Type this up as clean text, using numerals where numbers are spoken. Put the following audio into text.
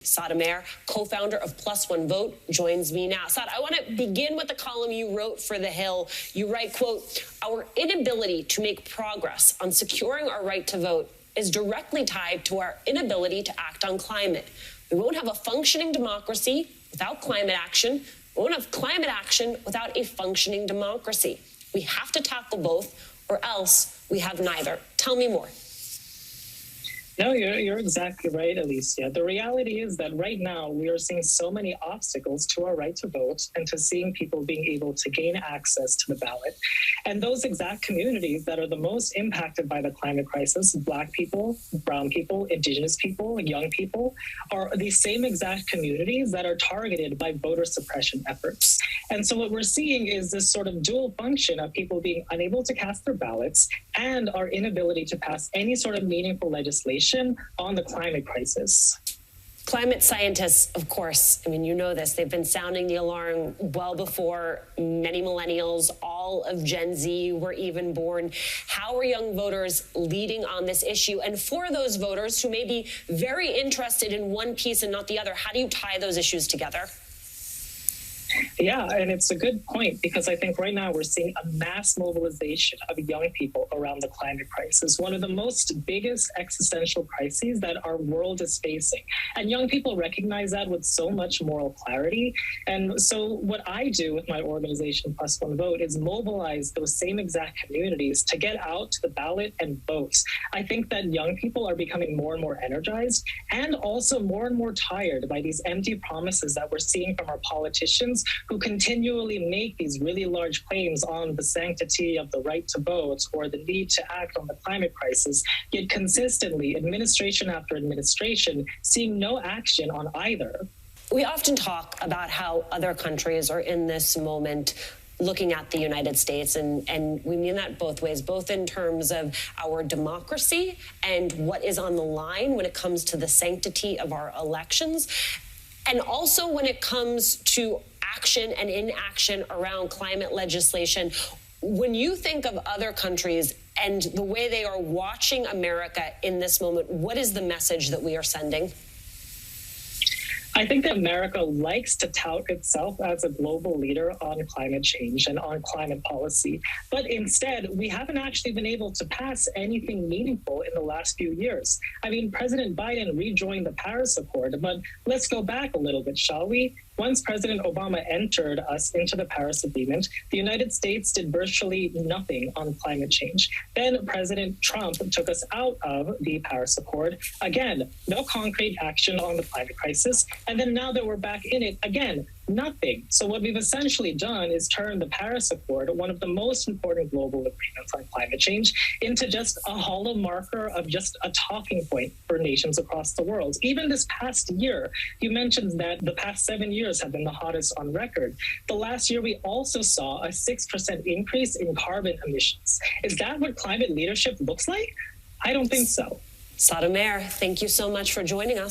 Saad Amer, co-founder of Plus One Vote, joins me now. Saad, I want to begin with the column you wrote for The Hill. You write, quote, "Our inability to make progress on securing our right to vote is directly tied to our inability to act on climate. We won't have a functioning democracy without climate action. We won't have climate action without a functioning democracy. We have to tackle both, or else we have neither." Tell me more. No, you're exactly right, Alicia. The reality is that right now we are seeing so many obstacles to our right to vote and to seeing people being able to gain access to the ballot. And those exact communities that are the most impacted by the climate crisis, Black people, brown people, Indigenous people, young people, are the same exact communities that are targeted by voter suppression efforts. And so what we're seeing is this sort of dual function of people being unable to cast their ballots and our inability to pass any sort of meaningful legislation on the climate crisis. Climate scientists, of course, I mean, you know this, they've been sounding the alarm well before many millennials, all of Gen Z were even born. How are young voters leading on this issue? And for those voters who may be very interested in one piece and not the other, how do you tie those issues together? Yeah, and it's a good point because I think right now we're seeing a mass mobilization of young people around the climate crisis, one of the most biggest existential crises that our world is facing. And young people recognize that with so much moral clarity. And so what I do with my organization, Plus One Vote, is mobilize those same exact communities to get out to the ballot and vote. I think that young people are becoming more and more energized and also more and more tired by these empty promises that we're seeing from our politicians who continually make these really large claims on the sanctity of the right to vote or the need to act on the climate crisis, yet consistently, administration after administration, seeing no action on either. We often talk about how other countries are in this moment looking at the United States, and we mean that both ways, both in terms of our democracy and what is on the line when it comes to the sanctity of our elections, and also when it comes to action and inaction around climate legislation. When you think of other countries and the way they are watching America in this moment, what is the message that we are sending? I think that America likes to tout itself as a global leader on climate change and on climate policy. But instead, we haven't actually been able to pass anything meaningful in the last few years. I mean, President Biden rejoined the Paris Accord, but let's go back a little bit, shall we? Once President Obama entered us into the Paris Agreement, the United States did virtually nothing on climate change. Then President Trump took us out of the Paris Accord. Again, no concrete action on the climate crisis. And then now that we're back in it, again, nothing. So what we've essentially done is turn the Paris Accord, one of the most important global agreements on climate change, into just a hollow marker of just a talking point for nations across the world. Even this past year, you mentioned that the past 7 years have been the hottest on record. The last year, we also saw a 6% increase in carbon emissions. Is that what climate leadership looks like? I don't think so. Saad Amer, thank you so much for joining us.